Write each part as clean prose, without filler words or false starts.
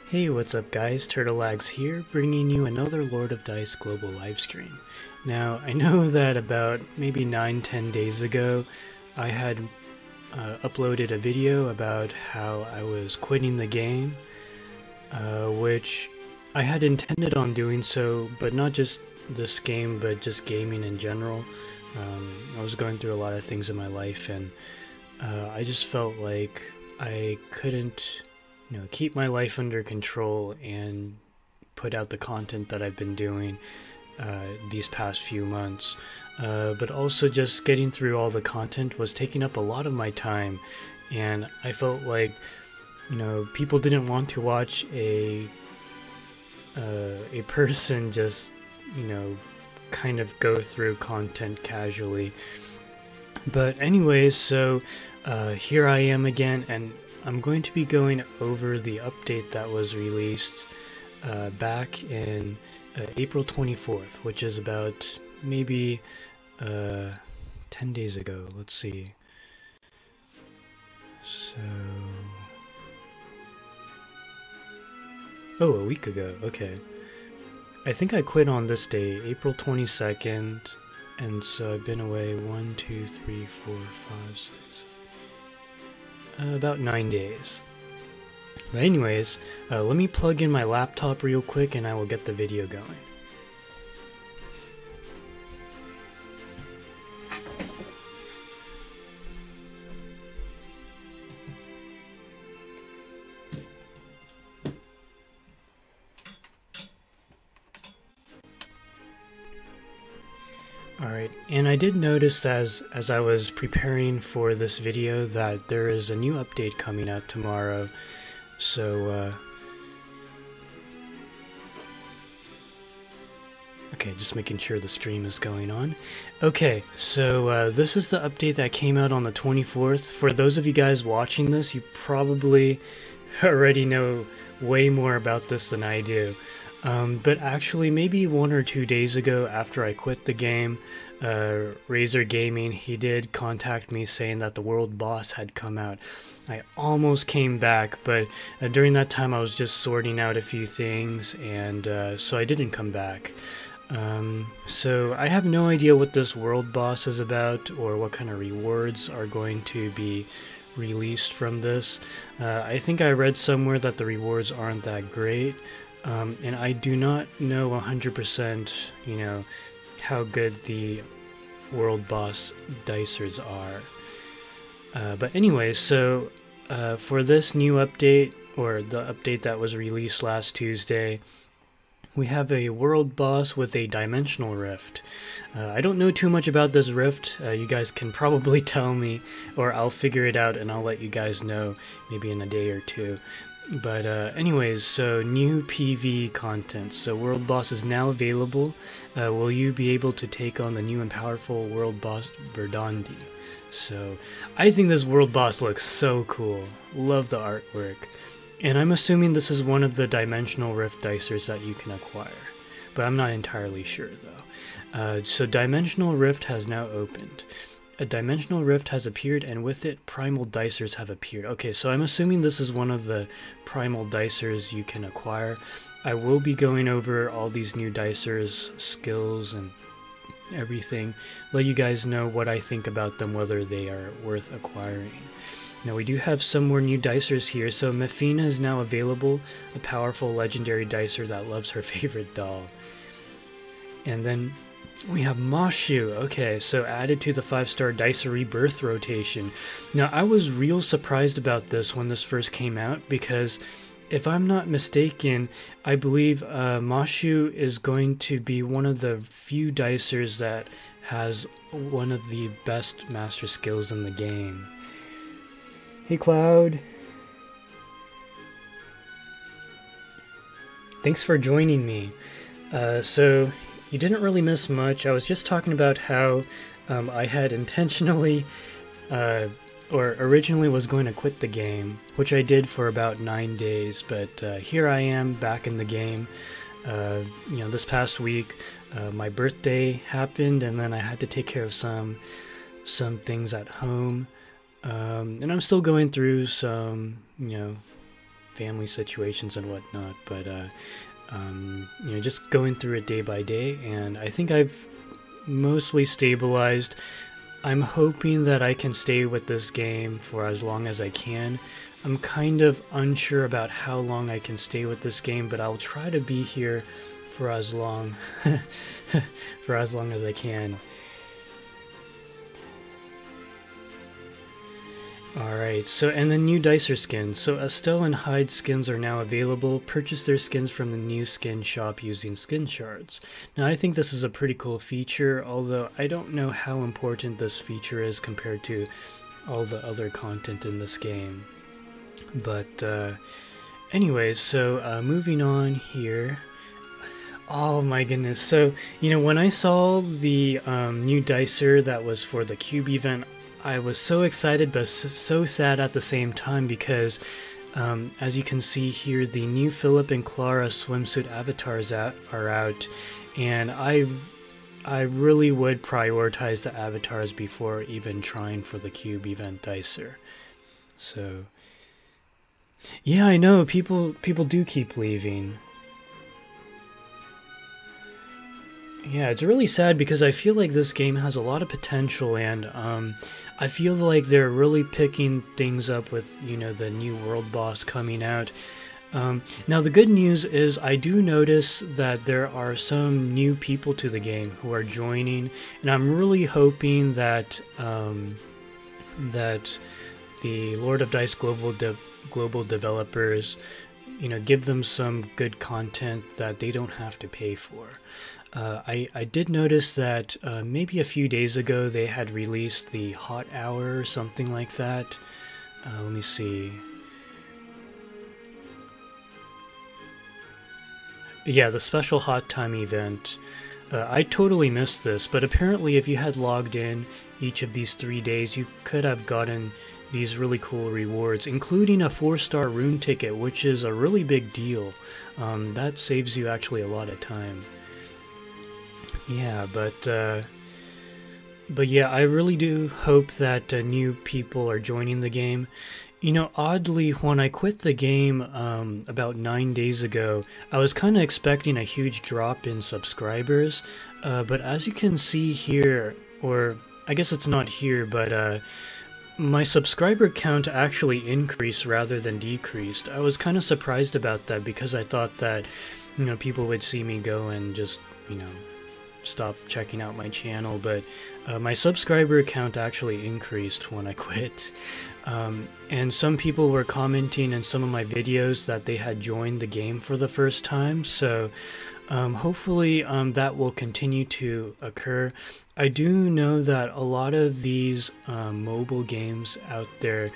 Hey, what's up guys, Turtlelags here, bringing you another Lord of Dice global livestream. Now, I know that about maybe 9-10 days ago, I had uploaded a video about how I was quitting the game, which I had intended on doing so, but not just this game, but just gaming in general. I was going through a lot of things in my life, and I just felt like I couldn't keep my life under control and put out the content that I've been doing these past few months. But also just getting through all the content was taking up a lot of my time, and I felt like, people didn't want to watch a person just, kind of go through content casually. But anyways, so here I am again, and I'm going to be going over the update that was released back in April 24th, which is about maybe 10 days ago. Let's see. So... oh, a week ago. Okay. I think I quit on this day, April 22nd, and so I've been away 1, 2, 3, 4, 5, 6... about 9 days. But anyways, let me plug in my laptop real quick and I will get the video going. Alright, and I did notice as I was preparing for this video that there is a new update coming out tomorrow, so okay, just making sure the stream is going on. Okay, so this is the update that came out on the 24th. For those of you guys watching this, you probably already know way more about this than I do. But actually, maybe 1 or 2 days ago after I quit the game, Razor Gaming, he did contact me saying that the world boss had come out. I almost came back, but during that time I was just sorting out a few things, and so I didn't come back. So I have no idea what this world boss is about or what kind of rewards are going to be released from this. I think I read somewhere that the rewards aren't that great. And I do not know 100%, how good the world boss dicers are. But anyway, so for this new update, or the update that was released last Tuesday, we have a world boss with a dimensional rift. I don't know too much about this rift. You guys can probably tell me, or I'll figure it out and I'll let you guys know maybe in a day or two. But anyways, so new PV content. So world boss is now available. Will you be able to take on the new and powerful world boss Verdandi? So I think this world boss looks so cool. Love the artwork. And I'm assuming this is one of the dimensional rift dicers that you can acquire, but I'm not entirely sure though. So dimensional rift has now opened. A dimensional rift has appeared, and with it, primal dicers have appeared. Okay, so I'm assuming this is one of the primal dicers you can acquire. I will be going over all these new dicers' skills and everything, let you guys know what I think about them, whether they are worth acquiring. Now we do have some more new dicers here. So Mefina is now available, a powerful legendary dicer that loves her favorite doll. And then we have Moshu. Okay, so added to the 5-star Dicer Rebirth rotation. Now, I was real surprised about this when this first came out, because if I'm not mistaken, I believe Moshu is going to be one of the few dicers that has one of the best master skills in the game. Hey, Cloud. Thanks for joining me. So you didn't really miss much. I was just talking about how I had intentionally, or originally was going to quit the game, which I did for about 9 days, but here I am back in the game. This past week, my birthday happened, and then I had to take care of some things at home, and I'm still going through some, family situations and whatnot, but you know, just going through it day by day, and I think I've mostly stabilized. I'm hoping that I can stay with this game for as long as I can. I'm kind of unsure about how long I can stay with this game, but I'll try to be here for as long for as long as I can. Alright, so and the new Dicer skins. So Estelle and Hyde skins are now available. Purchase their skins from the new skin shop using skin shards. Now I think this is a pretty cool feature, although I don't know how important this feature is compared to all the other content in this game. But anyways, so moving on here. Oh my goodness, so you know, when I saw the new Dicer that was for the Cube event, I was so excited but so sad at the same time, because as you can see here, the new Philip and Clara swimsuit avatars are out, and I really would prioritize the avatars before even trying for the Cube event Dicer. So yeah, I know people do keep leaving. Yeah, it's really sad because I feel like this game has a lot of potential, and I feel like they're really picking things up with, you know, the new world boss coming out. Now the good news is I do notice that there are some new people to the game who are joining, and I'm really hoping that that the Lord of Dice global developers, you know, give them some good content that they don't have to pay for. I did notice that maybe a few days ago they had released the Hot Hour or something like that. Let me see. Yeah, the special Hot Time event. I totally missed this, but apparently if you had logged in each of these 3 days, you could have gotten these really cool rewards, including a 4-star rune ticket, which is a really big deal. That saves you actually a lot of time. Yeah, but yeah, I really do hope that new people are joining the game. You know, oddly, when I quit the game about 9 days ago, I was kind of expecting a huge drop in subscribers, but as you can see here, or I guess it's not here, but my subscriber count actually increased rather than decreased. I was kind of surprised about that because I thought that, you know, people would see me go and just, you know, stop checking out my channel, but my subscriber count actually increased when I quit. And some people were commenting in some of my videos that they had joined the game for the first time, so hopefully that will continue to occur. I do know that a lot of these mobile games out there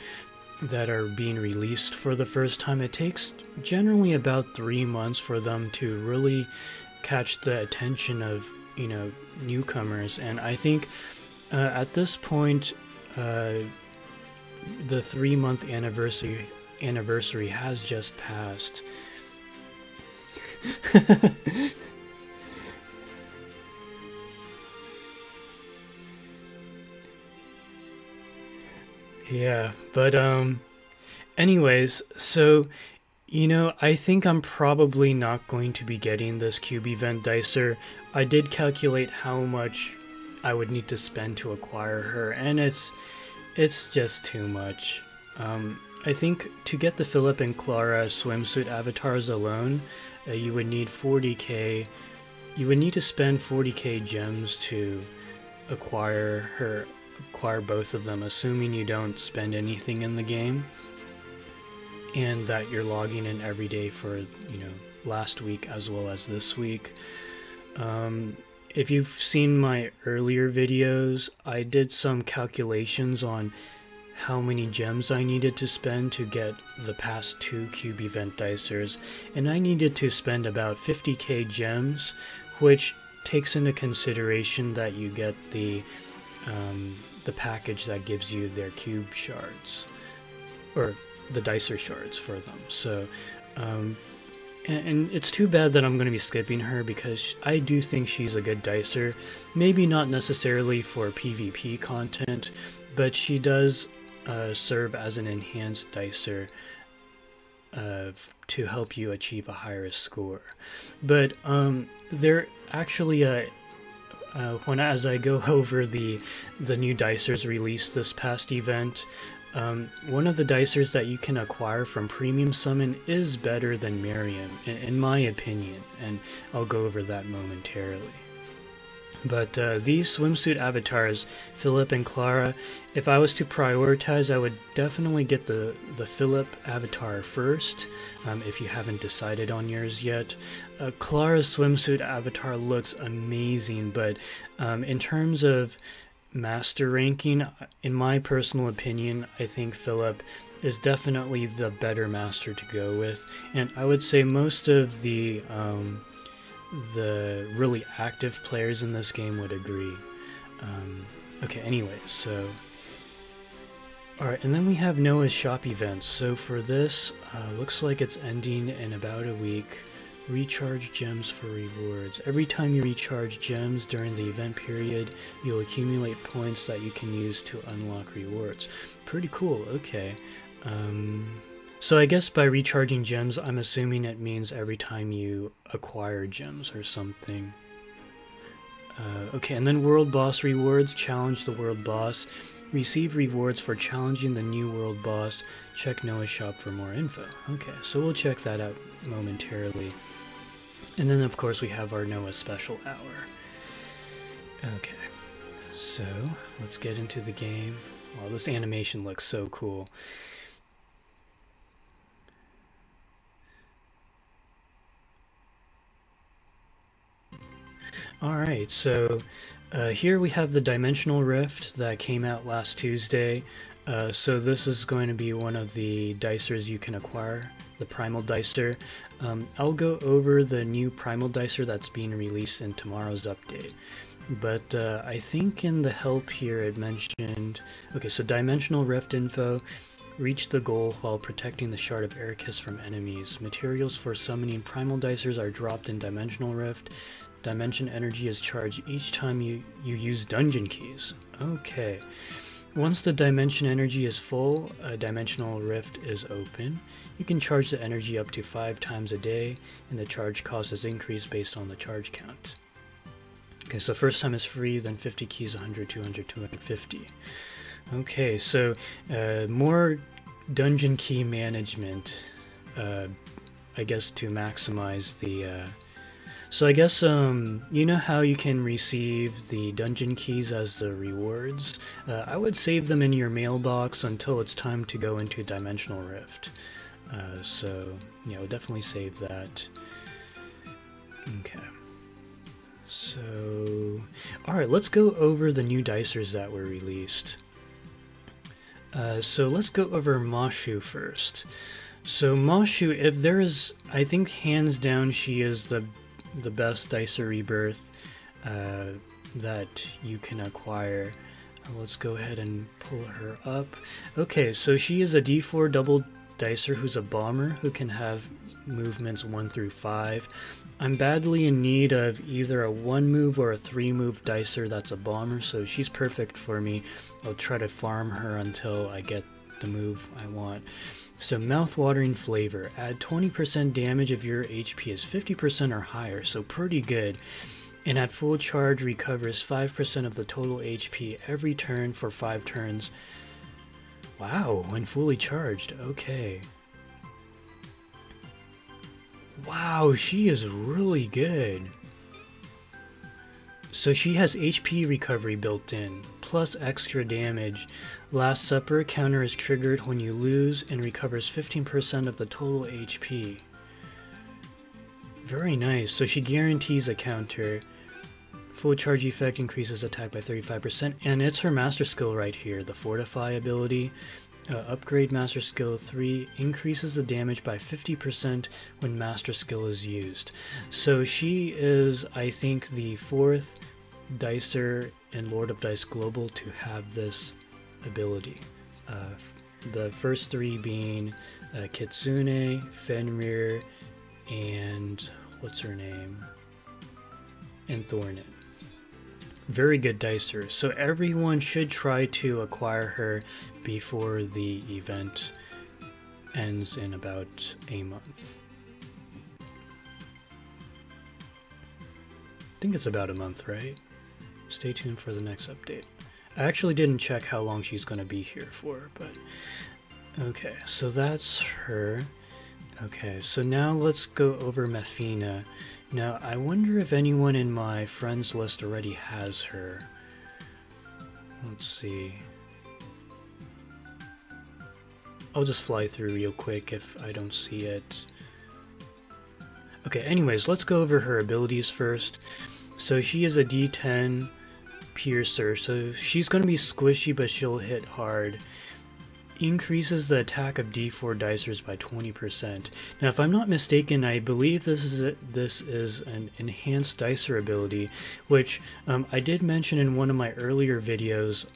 that are being released for the first time, it takes generally about 3 months for them to really catch the attention of, you know, newcomers, and I think at this point the 3-month anniversary has just passed. Yeah, but anyways, so you know, I think I'm probably not going to be getting this Cube event Dicer. I did calculate how much I would need to spend to acquire her, and it's just too much. I think to get the Philip and Clara swimsuit avatars alone, you would need 40k. You would need to spend 40k gems to acquire both of them, assuming you don't spend anything in the game, and that you're logging in every day for, you know, last week as well as this week. If you've seen my earlier videos, I did some calculations on how many gems I needed to spend to get the past 2 Cube event Dicers, and I needed to spend about 50k gems, which takes into consideration that you get the package that gives you their cube shards, or the Dicer shards for them. So and it's too bad that I'm going to be skipping her, because I do think she's a good Dicer. Maybe not necessarily for PvP content, but she does serve as an enhanced Dicer to help you achieve a higher score. But there actually as I go over the new dicers released this past event, one of the dicers that you can acquire from Premium Summon is better than Maryam, in my opinion, and I'll go over that momentarily. But these swimsuit avatars, Philip and Clara, if I was to prioritize, I would definitely get the Philip avatar first, if you haven't decided on yours yet. Clara's swimsuit avatar looks amazing, but in terms of master ranking, in my personal opinion, I think Philip is definitely the better master to go with, and I would say most of the really active players in this game would agree. Okay, anyway, so alright, and then we have Noah's shop events. So for this, looks like it's ending in about a week. Recharge gems for rewards. Every time you recharge gems during the event period, you'll accumulate points that you can use to unlock rewards. Pretty cool, okay. So I guess by recharging gems, I'm assuming it means every time you acquire gems or something. Okay, and then world boss rewards. Challenge the world boss. Receive rewards for challenging the new world boss. Check Noah's shop for more info. Okay, so we'll check that out momentarily. And then of course we have our Noah special hour. Okay, so let's get into the game. Wow, this animation looks so cool. Alright, so here we have the Dimensional Rift that came out last Tuesday. So this is going to be one of the dicers you can acquire, the Primal Dicer. I'll go over the new Primal Dicer that's being released in tomorrow's update. But I think in the help here it mentioned... Okay, so Dimensional Rift info. Reach the goal while protecting the Shard of Ericus from enemies. Materials for summoning Primal Dicers are dropped in Dimensional Rift. Dimension energy is charged each time you use dungeon keys. Okay. Once the dimension energy is full, a dimensional rift is open. You can charge the energy up to 5 times a day, and the charge cost is increased based on the charge count. Okay, so first time is free, then 50 keys, 100, 200, 250. Okay, so more dungeon key management, I guess, to maximize the... So I guess, you know how you can receive the dungeon keys as the rewards? I would save them in your mailbox until it's time to go into Dimensional Rift. So, yeah, we'll definitely save that. Okay. So, alright, let's go over the new dicers that were released. So let's go over Mashu first. So Mashu, if there is, I think hands down she is the best Dicer Rebirth that you can acquire. Let's go ahead and pull her up. Okay, so she is a D4 double dicer who's a bomber who can have movements 1 through 5. I'm badly in need of either a 1 move or a 3 move dicer that's a bomber, so she's perfect for me. I'll try to farm her until I get the move I want. So mouth-watering flavor. Add 20% damage if your HP is 50% or higher, so pretty good. And at full charge recovers 5% of the total HP every turn for 5 turns. Wow, when fully charged, okay. Wow, she is really good. So she has HP recovery built in, plus extra damage. Last Supper counter is triggered when you lose and recovers 15% of the total HP. Very nice, so she guarantees a counter. Full charge effect increases attack by 35%, and it's her master skill right here, the Fortify ability. Upgrade Master Skill 3 increases the damage by 50% when Master Skill is used. So she is, I think, the 4th dicer in Lord of Dice Global to have this ability. The first 3 being Kitsune, Fenrir, and what's her name? And Thornet. Very good dicer, so everyone should try to acquire her before the event ends in about a month. I think it's about a month, right? Stay tuned for the next update. I actually didn't check how long she's going to be here for, but okay, so that's her. Okay, so now let's go over Mefina. Now, I wonder if anyone in my friends list already has her. Let's see. I'll just fly through real quick if I don't see it. Okay, anyways, let's go over her abilities first. So she is a D10 piercer, so she's going to be squishy, but she'll hit hard. Increases the attack of D4 dicers by 20%. Now, if I'm not mistaken, I believe this is an enhanced dicer ability, which I did mention in one of my earlier videos.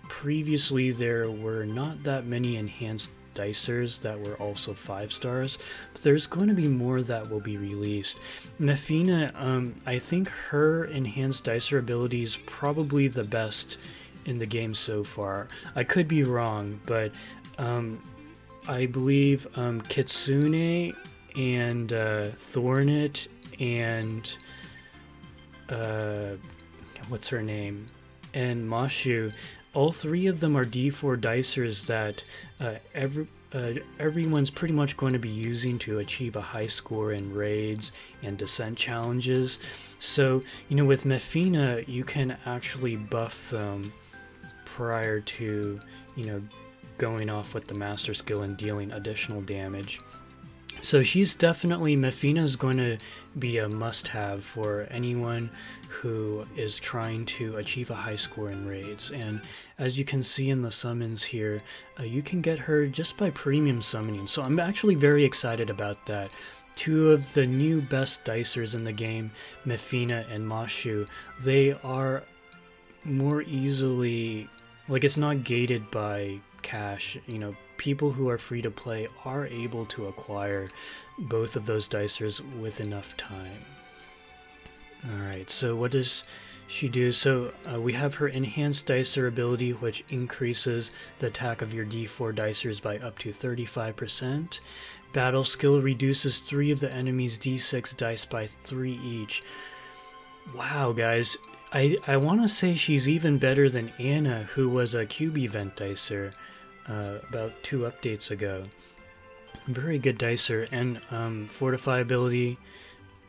Previously, there were not that many enhanced dicers that were also 5 stars, but there's going to be more that will be released. Mefina, I think her enhanced dicer ability is probably the best in the game so far. I could be wrong, but I believe Kitsune and Thornet and what's her name? And Mashu, all 3 of them are D4 dicers that everyone's pretty much going to be using to achieve a high score in raids and descent challenges. So, you know, with Mefina, you can actually buff them prior to, you know, going off with the master skill and dealing additional damage. So she's definitely, Mefina is going to be a must-have for anyone who is trying to achieve a high score in raids. And as you can see in the summons here, you can get her just by premium summoning. So I'm actually very excited about that. 2 of the new best dicers in the game, Mefina and Mashu, they are more easily, like, it's not gated by cash. You know, people who are free to play are able to acquire both of those dicers with enough time. Alright, so what does she do? So we have her enhanced dicer ability, which increases the attack of your D4 dicers by up to 35%. Battle skill reduces 3 of the enemy's D6 dice by 3 each. Wow, guys. I want to say she's even better than Anna, who was a cube event dicer about 2 updates ago. Very good dicer. And fortify ability,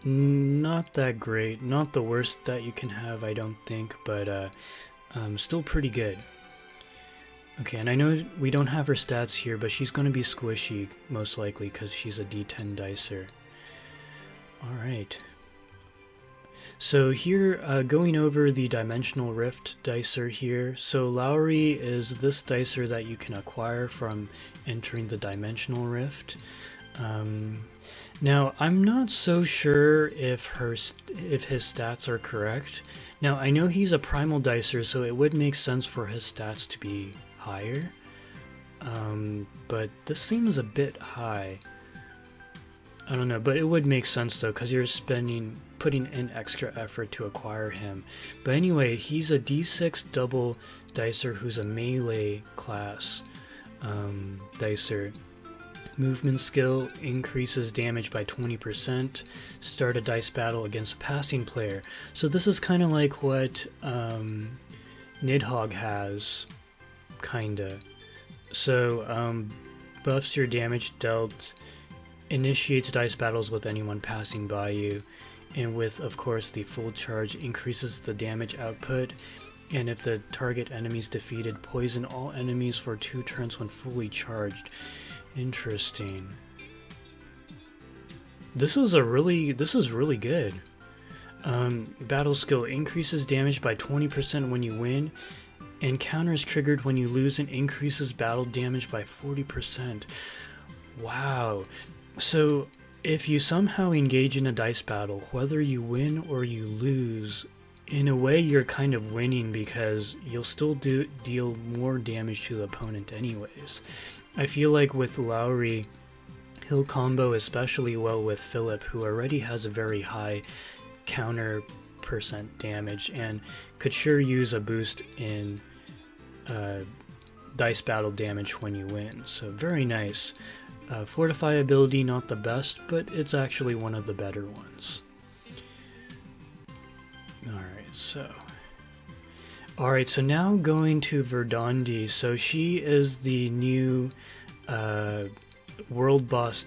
not that great. Not the worst that you can have, I don't think, but still pretty good. Okay, and I know we don't have her stats here, but she's going to be squishy, most likely, because she's a D10 dicer. Alright. So here, going over the Dimensional Rift dicer here. So Lowry is this dicer that you can acquire from entering the Dimensional Rift. Now, I'm not so sure if his stats are correct. Now, I know he's a Primal dicer, so it would make sense for his stats to be higher. But this seems a bit high. I don't know, but it would make sense though, because you're putting in extra effort to acquire him. But anyway, he's a D6 double dicer who's a melee class dicer. Movement skill increases damage by 20%. Start a dice battle against a passing player. So this is kind of like what Nidhogg has, kinda. So buffs your damage dealt. Initiates dice battles with anyone passing by you, and with, of course, the full charge increases the damage output, and if the target enemy is defeated, poison all enemies for 2 turns when fully charged. Interesting. This is really good. Battle skill increases damage by 20% when you win. Encounter is triggered when you lose and increases battle damage by 40%. Wow. So, if you somehow engage in a dice battle, whether you win or you lose, in a way you're kind of winning because you'll still deal more damage to the opponent anyways. I feel like with Lowry, he'll combo especially well with Philip, who already has a very high counter % damage and could sure use a boost in dice battle damage when you win. So very nice. Fortify ability, not the best, but it's actually one of the better ones. Alright, so now going to Verdandi. So she is the new world boss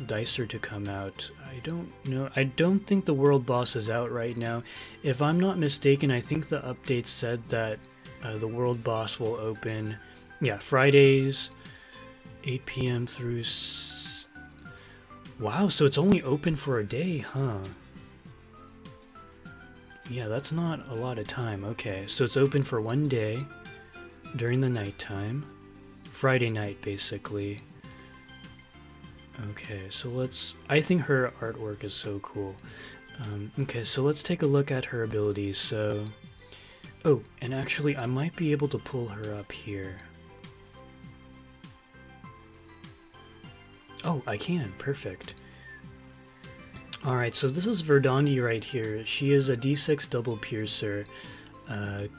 dicer to come out. I don't know. I don't think the world boss is out right now. If I'm not mistaken, I think the update said that the world boss will open, yeah, Fridays, 8 p.m. through... Wow, so it's only open for a day, huh? Yeah, that's not a lot of time. Okay, so it's open for one day during the nighttime. Friday night, basically. Okay, so let's... I think her artwork is so cool. Okay, so let's take a look at her abilities. So... Oh, and actually, I might be able to pull her up here. Oh, I can. Perfect. Alright, so this is Verdandi right here. She is a D6 double piercer.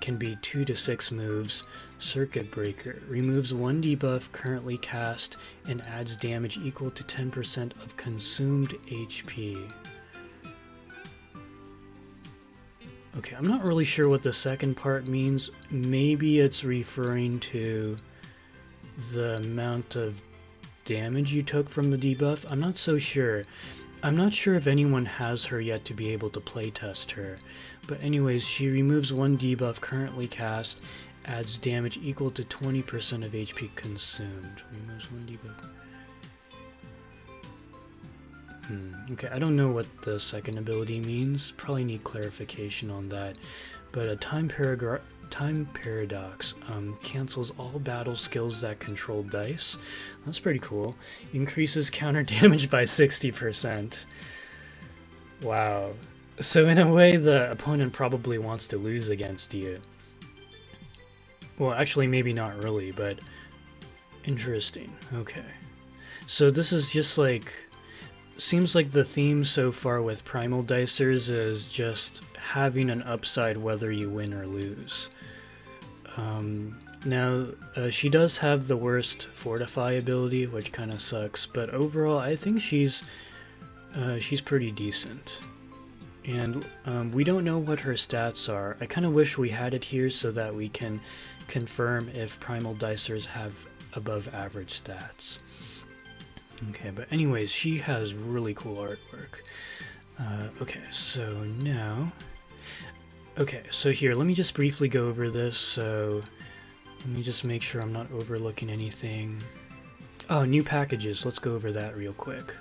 Can be 2 to 6 moves. Circuit Breaker. Removes 1 debuff currently cast and adds damage equal to 10% of consumed HP. Okay, I'm not really sure what the second part means. Maybe it's referring to the amount of damage you took from the debuff. I'm not so sure. I'm not sure if anyone has her yet to be able to playtest her. But anyways, she removes 1 debuff currently cast, adds damage equal to 20% of HP consumed. Removes 1 debuff. Okay, I don't know what the second ability means. Probably need clarification on that. But a time paradox cancels all battle skills that control dice. That's pretty cool. Increases counter damage by 60%. Wow. So in a way, the opponent probably wants to lose against you. Well, actually, maybe not really, but interesting. Okay. So this is just like... Seems like the theme so far with Primal Dicers is just having an upside whether you win or lose. Now, she does have the worst Fortify ability, which kind of sucks, but overall I think she's pretty decent. And we don't know what her stats are. I kind of wish we had it here so that we can confirm if Primal Dicers have above average stats. Okay, but anyways, she has really cool artwork. Okay, so now... Okay, so here, let me just briefly go over this. So let me just make sure I'm not overlooking anything. Oh, new packages. Let's go over that real quick.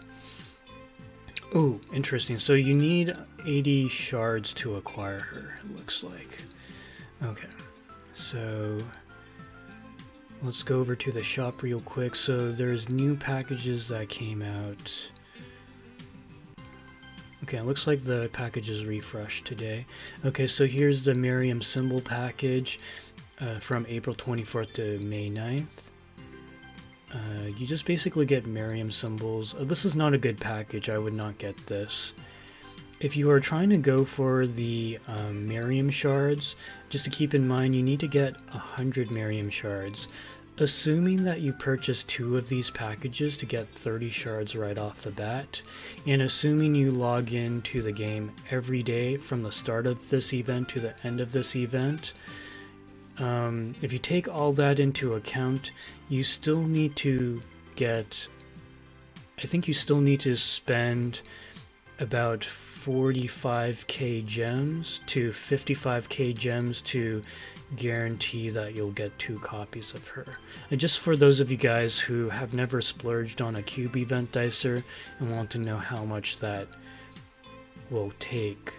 Oh, interesting. So you need 80 shards to acquire her, it looks like. Okay, so... Let's go over to the shop real quick. So there's new packages that came out. Okay, it looks like the package is refreshed today. Okay, so here's the Maryam symbol package from April 24th to May 9th. You just basically get Maryam symbols. This is not a good package. I would not get this. If you are trying to go for the Maryam shards, just to keep in mind, you need to get 100 Maryam shards. Assuming that you purchase 2 of these packages to get 30 shards right off the bat, and assuming you log into the game every day from the start of this event to the end of this event, if you take all that into account, you still need to get... I think you still need to spend about 45k gems to 55k gems to guarantee that you'll get 2 copies of her. And just for those of you guys who have never splurged on a cube event dicer and want to know how much that will take,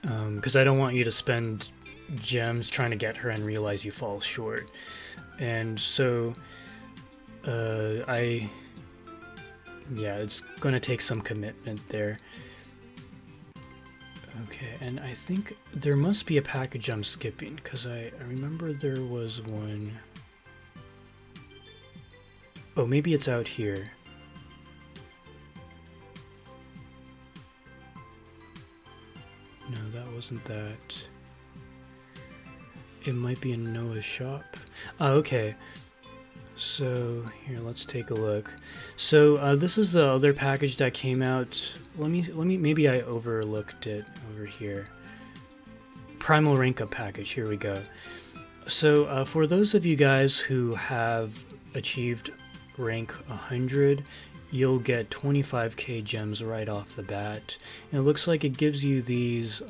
because I don't want you to spend gems trying to get her and realize you fall short. And so yeah, it's gonna take some commitment there. Okay, and I think there must be a package I'm skipping, because I remember there was one. Oh, maybe it's out here. No, that wasn't that. It might be in Noah's shop. Oh, okay. So here, let's take a look. So this is the other package that came out. Let me maybe I overlooked it over here. Primal rank up package. Here we go. So for those of you guys who have achieved rank 100, you'll get 25k gems right off the bat. And it looks like it gives you these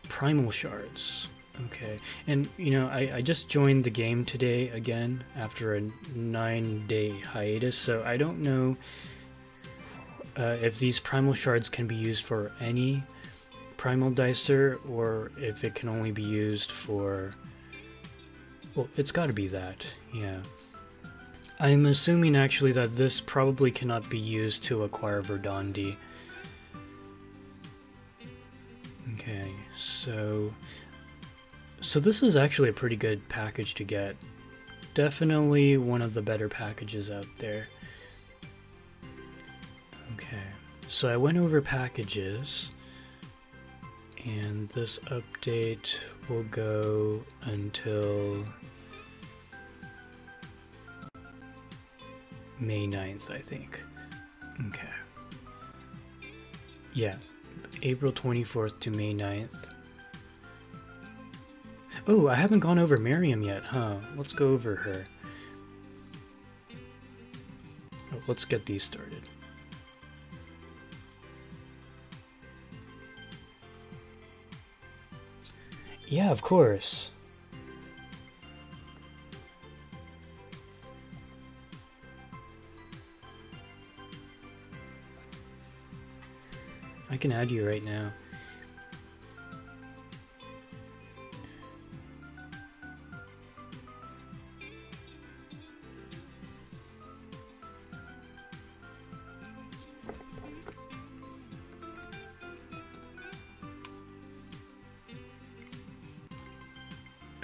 primal shards. Okay, and you know, I just joined the game today again after a 9-day hiatus, so I don't know if these primal shards can be used for any primal dicer or if it can only be used for, well, it's got to be that, yeah. I'm assuming actually that this probably cannot be used to acquire Verdandi. Okay, so this is actually a pretty good package to get. Definitely one of the better packages out there. Okay, so I went over packages, and this update will go until May 9th, I think. Okay. Yeah, April 24th to May 9th. Oh, I haven't gone over Maryam yet, huh? Let's go over her. Oh, let's get these started. Yeah, of course. I can add you right now.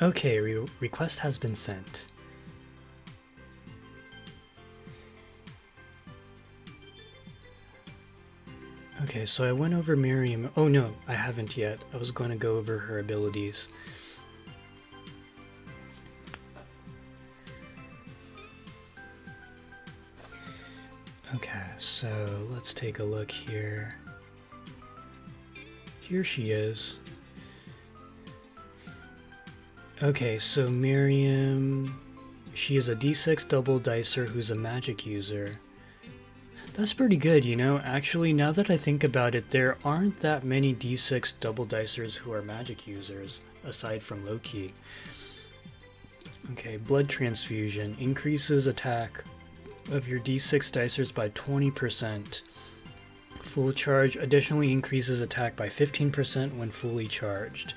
Okay, request has been sent. Okay, so I went over Maryam. Oh no, I haven't yet. I was going to go over her abilities. Okay, so let's take a look here. Here she is. Okay, so Maryam, she is a D6 double dicer who's a magic user. That's pretty good, you know. Actually, now that I think about it, there aren't that many D6 double dicers who are magic users, aside from Loki. Okay, blood transfusion increases attack of your D6 dicers by 20%. Full charge additionally increases attack by 15% when fully charged.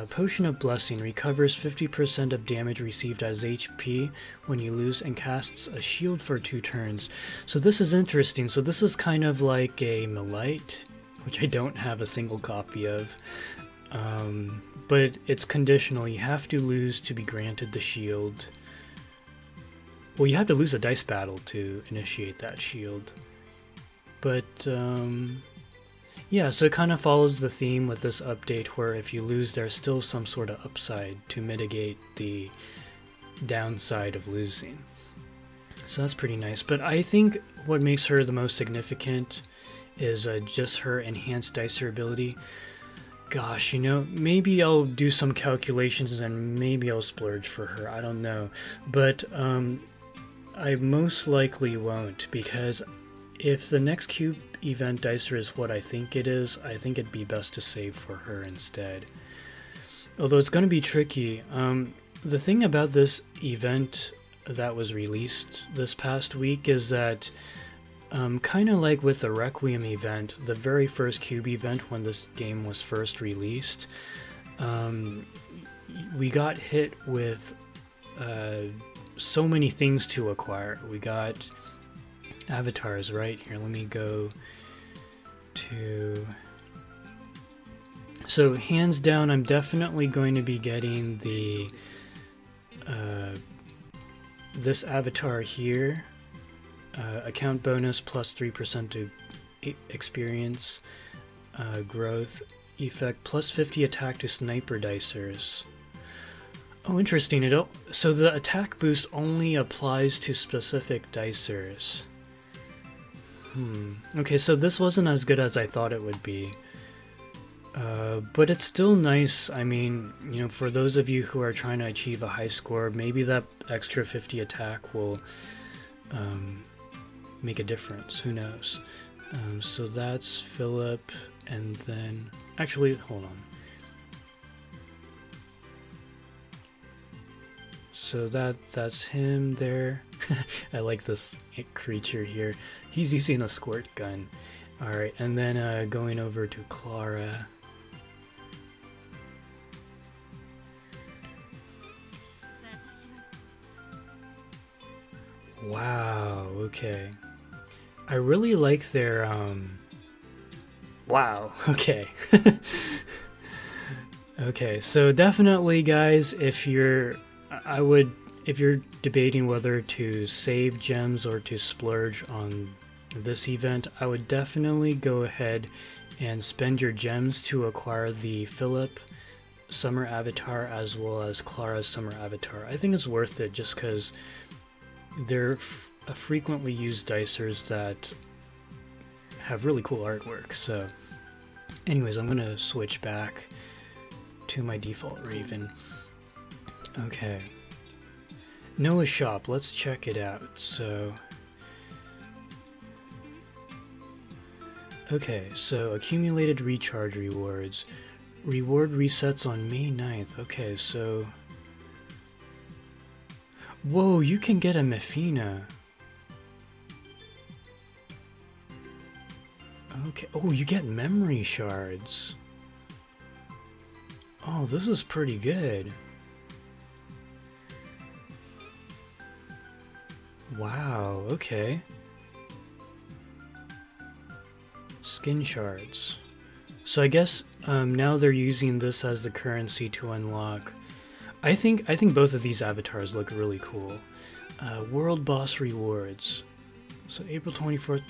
Potion of Blessing recovers 50% of damage received as HP when you lose and casts a shield for 2 turns. So this is interesting. So this is kind of like a Malite, which I don't have a single copy of. But it's conditional. You have to lose to be granted the shield. Well, you have to lose a dice battle to initiate that shield. But, yeah, so it kind of follows the theme with this update where if you lose, there's still some sort of upside to mitigate the downside of losing. So that's pretty nice. But I think what makes her the most significant is just her enhanced dicer ability. Gosh, you know, maybe I'll do some calculations and maybe I'll splurge for her. I don't know. But I most likely won't, because if the next cube event dicer is what I think it is, I think it'd be best to save for her instead. Although it's going to be tricky. The thing about this event that was released this past week is that kind of like with the Requiem event, the very first cube event when this game was first released, we got hit with so many things to acquire. We got avatars, right? Here, let me go to... So, hands down, I'm definitely going to be getting the this avatar here. Account bonus plus 3% to experience growth effect, plus 50 attack to sniper dicers. Oh, interesting. So the attack boost only applies to specific dicers. Okay, so this wasn't as good as I thought it would be. But it's still nice. I mean, you know, for those of you who are trying to achieve a high score, maybe that extra 50 attack will make a difference. Who knows? So that's Philip, and then... Actually, hold on. So that's him there. I like this creature here. He's using a squirt gun. Alright, and then going over to Clara. Wow, okay. I really like their, Wow, okay. Okay, so definitely, guys, if you're debating whether to save gems or to splurge on this event, I would definitely go ahead and spend your gems to acquire the Philip Summer Avatar as well as Clara's Summer Avatar. I think it's worth it just because they're frequently used dicers that have really cool artwork. So anyways, I'm gonna switch back to my default Raven. Okay, Noah's shop, let's check it out. So okay, so accumulated recharge rewards, reward resets on May 9th. Okay, so whoa, you can get a Mefina. Okay, oh, you get memory shards. Oh, this is pretty good. Wow, okay. Skin shards. So I guess now they're using this as the currency to unlock. I think both of these avatars look really cool. World boss rewards. So April 24th.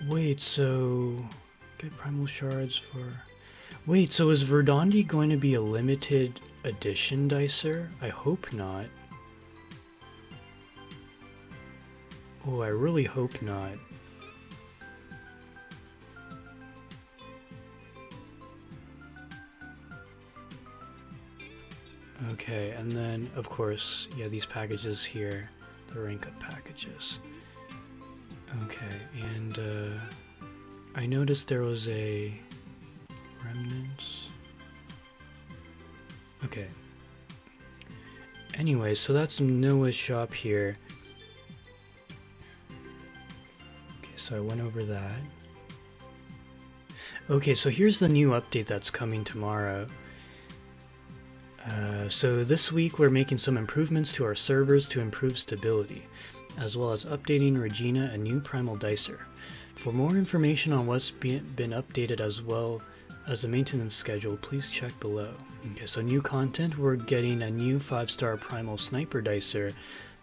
Wait, so get primal shards for... Wait, so is Verdandi going to be a limited edition dicer? I hope not. Oh, I really hope not. Okay, and then, of course, yeah, these packages here, the rank up packages. Okay, and I noticed there was a remnants. Okay. Anyway, so that's Noah's shop here. Okay, so I went over that. Okay, so here's the new update that's coming tomorrow. So this week we're making some improvements to our servers to improve stability, as well as updating Regina a new primal dicer. For more information on what's been updated as well as the maintenance schedule, please check below. Okay, so new content, we're getting a new 5-star primal sniper dicer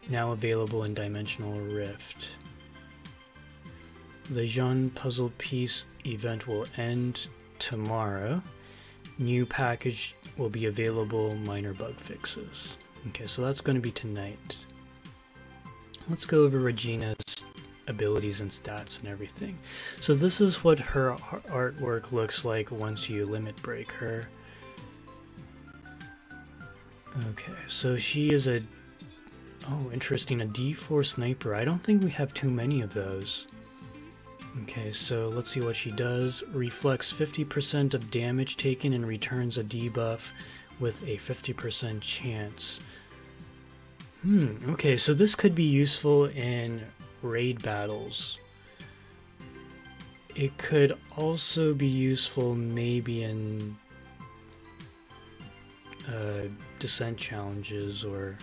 now available in Dimensional Rift. The Jean puzzle piece event will end tomorrow. New package will be available, minor bug fixes. Okay, so that's going to be tonight. Let's go over Regina's abilities and stats and everything. So this is what her artwork looks like once you limit break her. Okay, so she is a... Oh, interesting, a D4 sniper. I don't think we have too many of those. Okay, so let's see what she does. Reflects 50% of damage taken and returns a debuff with a 50% chance. Okay, so this could be useful in raid battles. It could also be useful maybe in descent challenges or...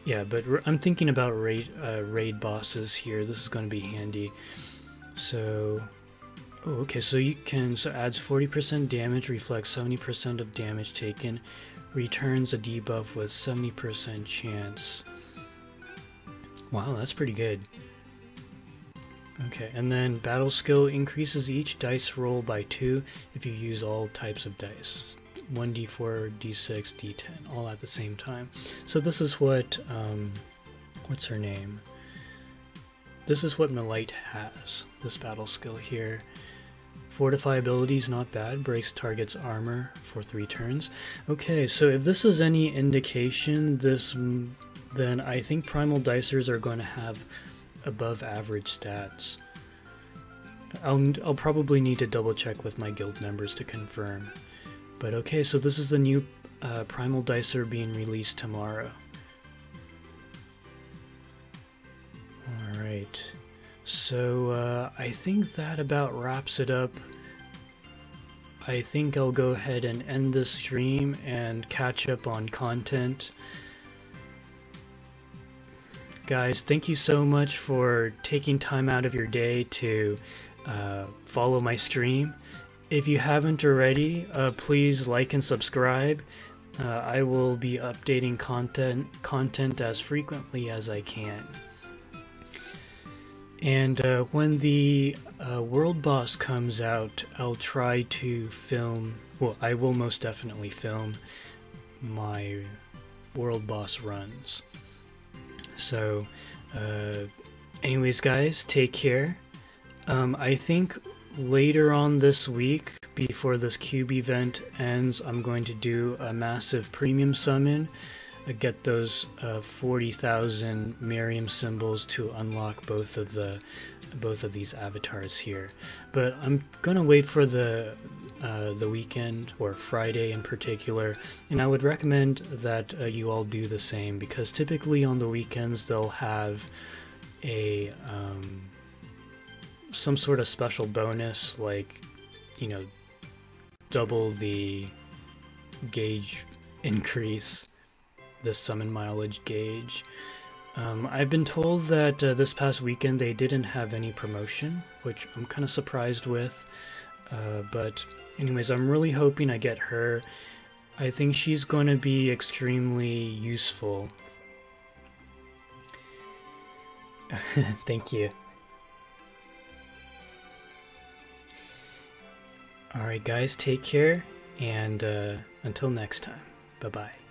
Yeah, but I'm thinking about raid bosses here. This is going to be handy. So, oh, okay, so you can, so adds 40% damage, reflects 70% of damage taken, returns a debuff with 70% chance. Wow, that's pretty good. Okay, and then battle skill increases each dice roll by 2 if you use all types of dice. 1d4, d6, d10, all at the same time. So this is what, what's her name? This is what Malite has, this battle skill here. Fortify ability is not bad, breaks target's armor for 3 turns. Okay, so if this is any indication, then I think Primal Dicers are going to have above average stats. I'll probably need to double check with my guild members to confirm. But okay, so this is the new Primal Dicer being released tomorrow. Alright, so I think that about wraps it up. I think I'll go ahead and end this stream and catch up on content. Guys, thank you so much for taking time out of your day to follow my stream. If you haven't already, please like and subscribe. I will be updating content as frequently as I can. And when the World Boss comes out, I'll try to film, well, I will most definitely film my World Boss runs. So, anyways guys, take care. I think later on this week, before this cube event ends, I'm going to do a massive premium summon, get those 40,000 Maryam symbols to unlock both of these avatars here. But I'm gonna wait for the weekend, or Friday in particular, and I would recommend that you all do the same, because typically on the weekends they'll have a some sort of special bonus, like, you know, double the gauge increase, the summon mileage gauge. I've been told that this past weekend they didn't have any promotion, which I'm kind of surprised with. But anyways, I'm really hoping I get her. I think she's going to be extremely useful. Thank you. Alright guys, take care, and until next time, bye-bye.